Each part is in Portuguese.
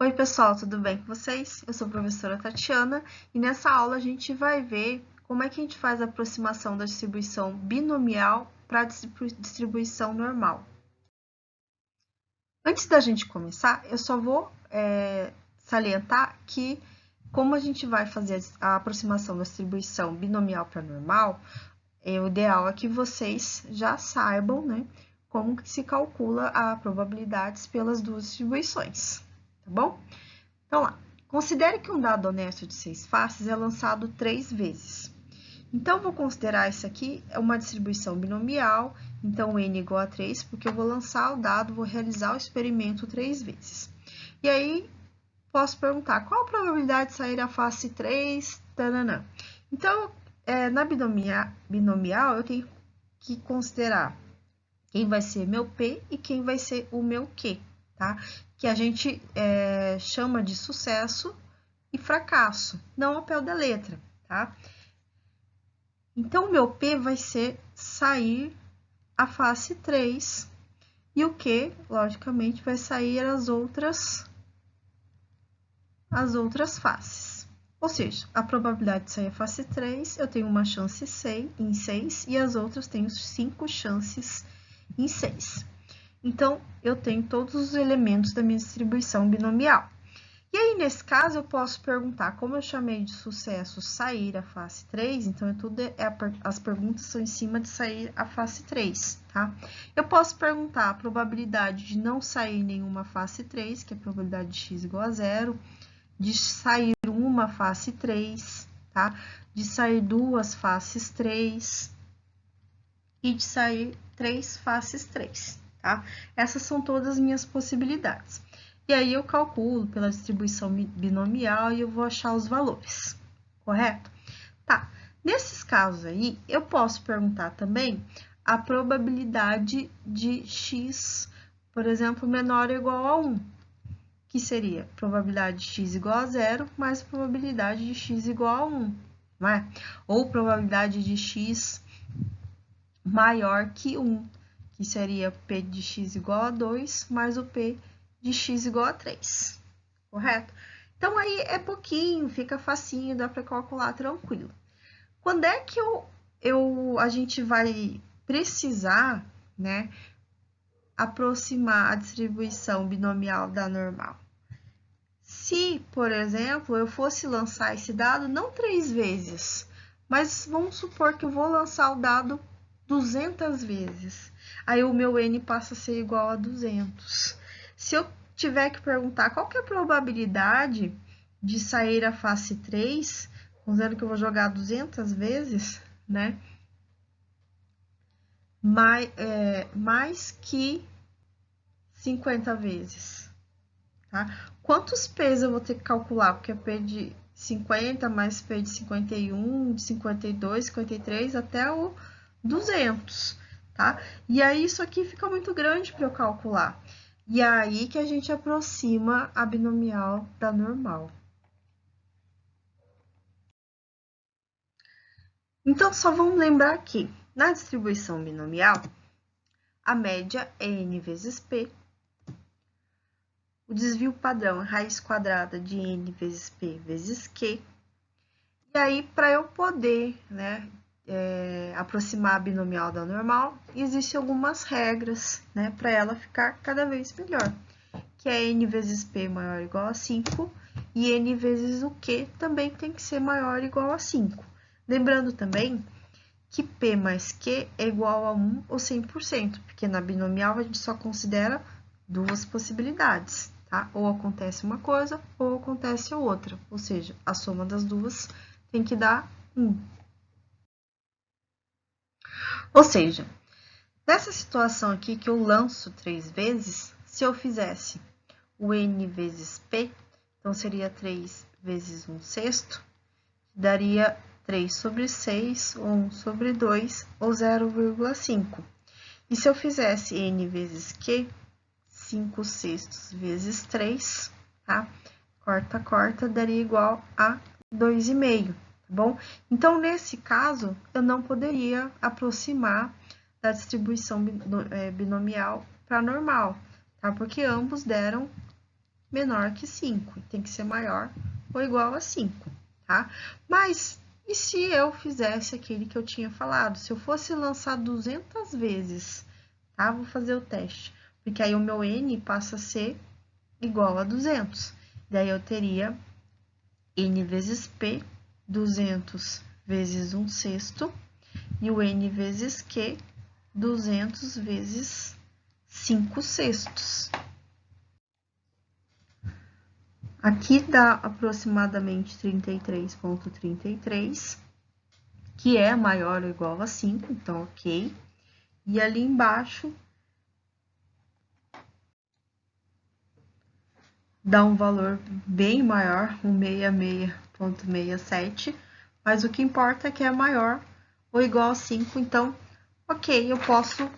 Oi, pessoal, tudo bem com vocês? Eu sou a professora Tatiana e nessa aula a gente vai ver como é que a gente faz a aproximação da distribuição binomial para a distribuição normal. Antes da gente começar, eu só vou salientar que, como a gente vai fazer a aproximação da distribuição binomial para normal, o ideal é que vocês já saibam, né, como que se calcula a probabilidades pelas duas distribuições, tá bom? Então, lá. Considere que um dado honesto de 6 faces é lançado 3 vezes. Então, vou considerar isso aqui uma distribuição binomial, então n igual a 3, porque eu vou lançar o dado, vou realizar o experimento 3 vezes. E aí, posso perguntar, qual a probabilidade de sair a face 3? Tananã. Então, na binomial, eu tenho que considerar quem vai ser meu P e quem vai ser o meu Q, tá? Que a gente chama de sucesso e fracasso, não ao pé da letra, tá? Então, o meu P vai ser sair a face 3 e o Q, logicamente, vai sair as outras faces. Ou seja, a probabilidade de sair a face 3, eu tenho uma chance em 6 e as outras tenho 5 chances em 6. Então, eu tenho todos os elementos da minha distribuição binomial. E aí, nesse caso, eu posso perguntar, como eu chamei de sucesso sair a face 3, então as perguntas são em cima de sair a face 3, tá? Eu posso perguntar a probabilidade de não sair nenhuma face 3, que é a probabilidade de x igual a 0, de sair uma face 3, tá? De sair duas faces 3 e de sair 3 faces 3, tá? Essas são todas as minhas possibilidades. E aí eu calculo pela distribuição binomial e eu vou achar os valores, correto? Tá, nesses casos aí, eu posso perguntar também a probabilidade de x, por exemplo, menor ou igual a 1, que seria probabilidade de x igual a 0 mais probabilidade de x igual a 1, não é? Ou probabilidade de x maior que 1, que seria P de x igual a 2 mais o P de x igual a 3, correto? Então, aí é pouquinho, fica facinho, dá para calcular tranquilo. Quando é que a gente vai precisar, né, aproximar a distribuição binomial da normal? Se, por exemplo, eu fosse lançar esse dado não 3 vezes, mas vamos supor que eu vou lançar o dado 200 vezes. Aí o meu n passa a ser igual a 200. Se eu tiver que perguntar qual que é a probabilidade de sair a face 3, considerando que eu vou jogar 200 vezes, né? Mais que 50 vezes, tá? Quantos P's eu vou ter que calcular? Porque é P de 50 mais P de 51, de 52, 53 até o 200, tá? E aí isso aqui fica muito grande para eu calcular. E é aí que a gente aproxima a binomial da normal. Então, só vamos lembrar que na distribuição binomial, a média é n vezes p, o desvio padrão é raiz quadrada de n vezes p vezes q. E aí, para eu poder, né, aproximar a binomial da normal, existem algumas regras, né, para ela ficar cada vez melhor, que é n vezes p maior ou igual a 5 e n vezes o q também tem que ser maior ou igual a 5. Lembrando também que P mais Q é igual a 1 ou 100%, porque na binomial a gente só considera duas possibilidades, tá? Ou acontece uma coisa ou acontece outra, ou seja, a soma das duas tem que dar 1. Ou seja, nessa situação aqui que eu lanço 3 vezes, se eu fizesse o n vezes P, então seria 3 vezes 1/6, daria 3 sobre 6, ou 1 sobre 2, ou 0,5. E se eu fizesse n vezes q, 5/6 vezes 3, tá? Corta, corta, daria igual a 2,5, tá bom? Então, nesse caso, eu não poderia aproximar da distribuição binomial para normal, tá? Porque ambos deram menor que 5, tem que ser maior ou igual a 5, tá? Mas, e se eu fizesse aquele que eu tinha falado? Se eu fosse lançar 200 vezes, tá? Vou fazer o teste, porque aí o meu N passa a ser igual a 200. Daí eu teria N vezes P, 200 vezes 1/6, e o N vezes Q, 200 vezes 5/6. Aqui dá aproximadamente 33,33, que é maior ou igual a 5, então ok. E ali embaixo dá um valor bem maior, 166,67, mas o que importa é que é maior ou igual a 5, então, ok, eu posso,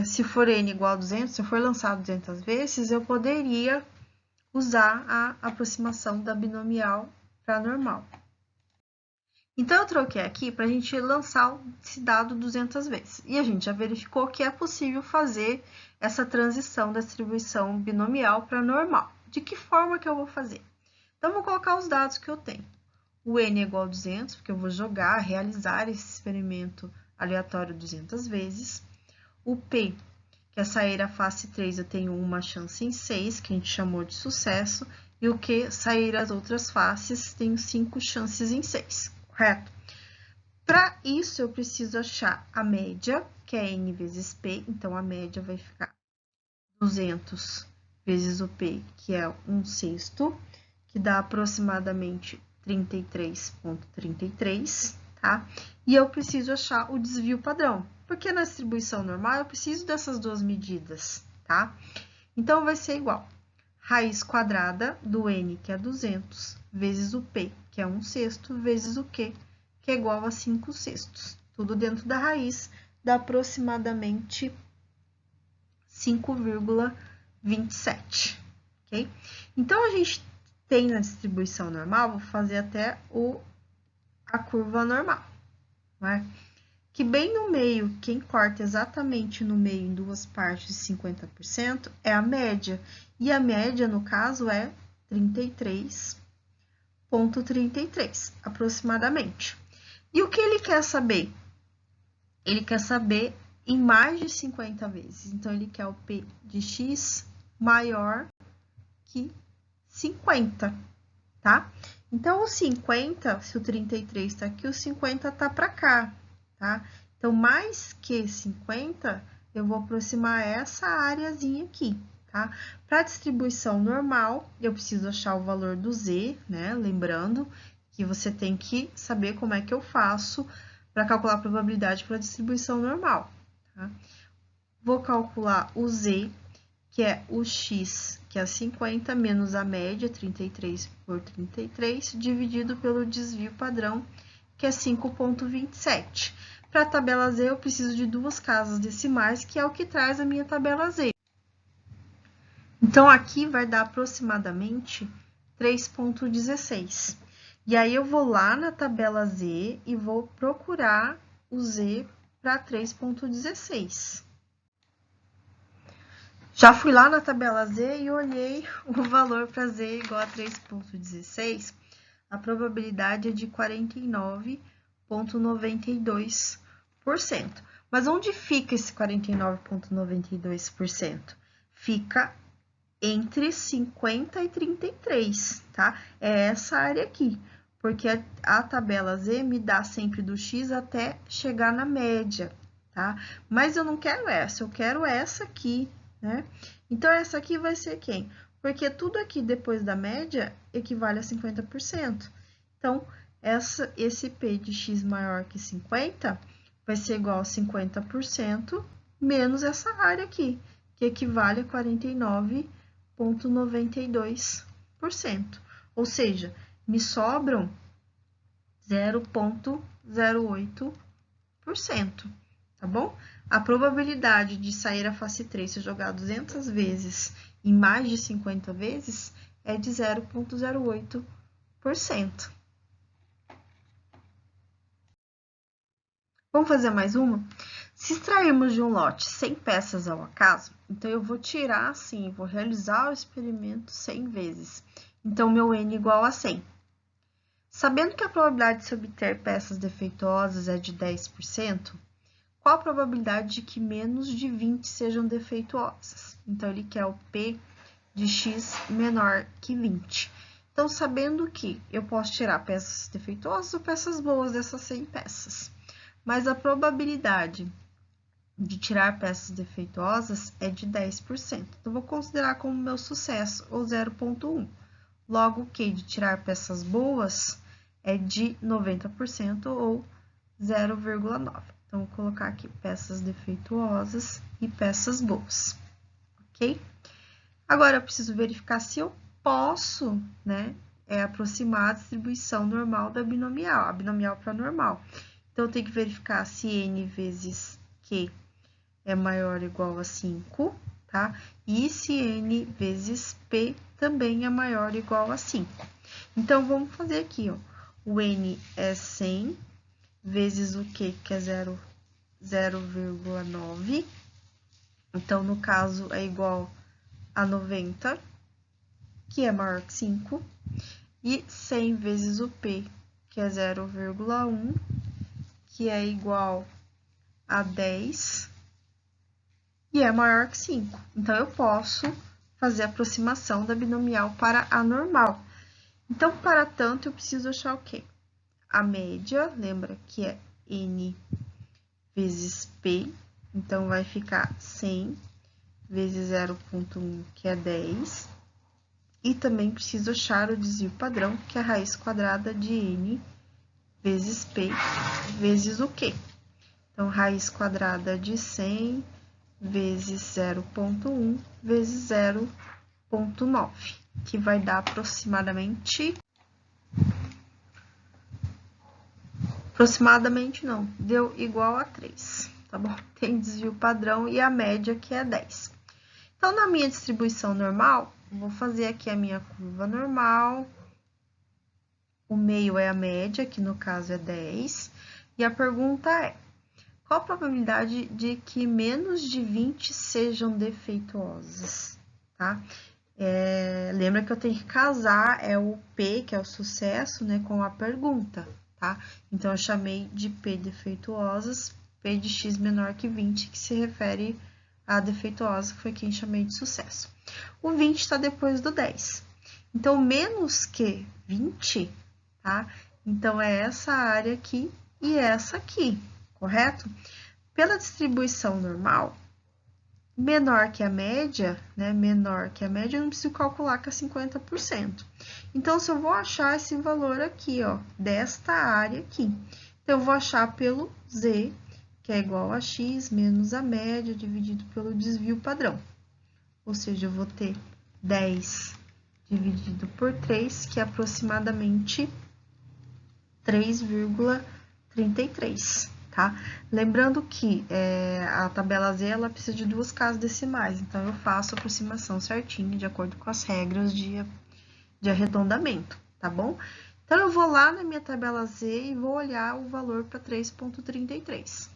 se for N igual a 200, se eu for lançado 200 vezes, eu poderia usar a aproximação da binomial para normal. Então, eu troquei aqui para a gente lançar esse dado 200 vezes. E a gente já verificou que é possível fazer essa transição da distribuição binomial para normal. De que forma que eu vou fazer? Então, vou colocar os dados que eu tenho. O N é igual a 200, porque eu vou jogar, realizar esse experimento aleatório 200 vezes. O P, que é sair a face 3, eu tenho uma chance em 6, que a gente chamou de sucesso. E o Q, sair as outras faces, tenho 5 chances em 6, correto? Para isso, eu preciso achar a média, que é N vezes P, então a média vai ficar 200 vezes o P, que é 1/6, que dá aproximadamente 33,33, tá? E eu preciso achar o desvio padrão, porque na distribuição normal eu preciso dessas duas medidas, tá? Então, vai ser igual raiz quadrada do N, que é 200, vezes o P, que é 1/6, vezes o Q, que é igual a 5/6. Tudo dentro da raiz, dá aproximadamente 5,27, ok? Então, a gente tem na distribuição normal, vou fazer até a curva normal, né? Que bem no meio, quem corta exatamente no meio em duas partes de 50% é a média. E a média, no caso, é 33,33, aproximadamente. E o que ele quer saber? Ele quer saber em mais de 50 vezes. Então, ele quer o P de x maior que 50, tá? Então, o 50, se o 33 está aqui, o 50 está para cá, tá? Então, mais que 50, eu vou aproximar essa areazinha aqui, tá? Para distribuição normal, eu preciso achar o valor do z, né? Lembrando que você tem que saber como é que eu faço para calcular a probabilidade para distribuição normal, tá? Vou calcular o z, que é o x, que é 50, menos a média, 33 por 33, dividido pelo desvio padrão, que é 5,27. Para a tabela Z, eu preciso de duas casas decimais, que é o que traz a minha tabela Z. Então, aqui vai dar aproximadamente 3,16. E aí, eu vou lá na tabela Z e vou procurar o Z para 3,16. Já fui lá na tabela Z e olhei o valor para Z igual a 3,16. A probabilidade é de 49,92%. Mas onde fica esse 49,92%? Fica entre 50 e 33, tá? É essa área aqui, porque a tabela Z me dá sempre do x até chegar na média, tá? Mas eu não quero essa, eu quero essa aqui, né? Então, essa aqui vai ser quem? Porque tudo aqui depois da média equivale a 50%. Então, esse P de x maior que 50 vai ser igual a 50% menos essa área aqui, que equivale a 49,92%. Ou seja, me sobram 0,08%, tá bom? A probabilidade de sair a face 3 se jogar 200 vezes em mais de 50 vezes é de 0,08%. Vamos fazer mais uma? Se extrairmos de um lote 100 peças ao acaso, então eu vou tirar assim, vou realizar o experimento 100 vezes. Então, meu N igual a 100. Sabendo que a probabilidade de se obter peças defeituosas é de 10%, qual a probabilidade de que menos de 20 sejam defeituosas? Então, ele quer o P de X menor que 20. Então, sabendo que eu posso tirar peças defeituosas ou peças boas dessas 100 peças, mas a probabilidade de tirar peças defeituosas é de 10%. Então, vou considerar como meu sucesso, ou 0,1. Logo, o que de tirar peças boas é de 90%, ou 0,9. Então, vou colocar aqui peças defeituosas e peças boas, ok? Agora, eu preciso verificar se eu posso, né, aproximar a distribuição normal da binomial, a binomial para normal. Então, eu tenho que verificar se N vezes Q é maior ou igual a 5, tá? E se N vezes P também é maior ou igual a 5. Então, vamos fazer aqui, ó. O N é 100 vezes o Q, que é 0,9. Então, no caso, é igual a 90, que é maior que 5. E 100 vezes o P, que é 0,1, que é igual a 10, e é maior que 5. Então, eu posso fazer a aproximação da binomial para a normal. Então, para tanto, eu preciso achar o quê? A média, lembra que é N vezes P, então vai ficar 100 vezes 0,1, que é 10. E também preciso achar o desvio padrão, que é a raiz quadrada de N vezes P vezes o Q. Então, raiz quadrada de 100 vezes 0,1 vezes 0,9, que vai dar aproximadamente não, deu igual a 3, tá bom? Tem desvio padrão e a média que é 10. Então, na minha distribuição normal, vou fazer aqui a minha curva normal, o meio é a média, que no caso é 10, e a pergunta é: qual a probabilidade de que menos de 20 sejam defeituosas, tá? Lembra que eu tenho que casar o P, que é o sucesso, né, com a pergunta, tá? Então, eu chamei de P defeituosas, P de X menor que 20, que se refere a defeituosa, que foi quem chamei de sucesso. O 20 está depois do 10. Então, menos que 20, tá? Então, é essa área aqui e essa aqui, correto? Pela distribuição normal, menor que a média, né? Menor que a média, eu não preciso calcular que é 50%. Então, se eu vou achar esse valor aqui, ó, desta área aqui, então, eu vou achar pelo Z, que é igual a X menos a média dividido pelo desvio padrão. Ou seja, eu vou ter 10 dividido por 3, que é aproximadamente 3,33, tá? Lembrando que a tabela Z, ela precisa de 2 casas decimais, então, eu faço a aproximação certinha, de acordo com as regras de arredondamento, tá bom? Então, eu vou lá na minha tabela Z e vou olhar o valor para 3,33.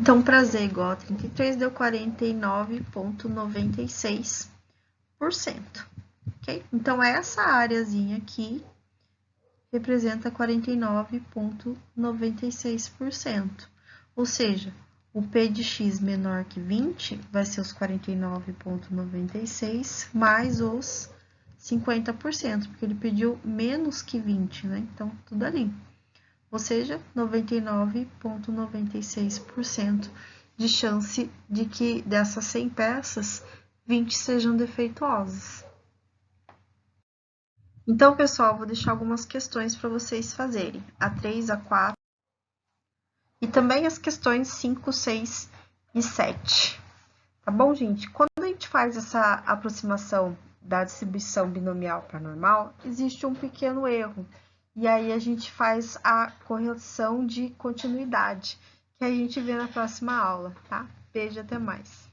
Então, para Z igual a 33, deu 49,96%, ok? Então, essa áreazinha aqui representa 49,96%, ou seja, o P de X menor que 20 vai ser os 49,96 mais os 50%, porque ele pediu menos que 20, né? Então, tudo ali. Ou seja, 99,96% de chance de que dessas 100 peças, 20 sejam defeituosas. Então, pessoal, vou deixar algumas questões para vocês fazerem, a 3, a 4, e também as questões 5, 6 e 7. Tá bom, gente? Quando a gente faz essa aproximação da distribuição binomial para normal, existe um pequeno erro. E aí, a gente faz a correção de continuidade, que a gente vê na próxima aula, tá? Beijo, até mais!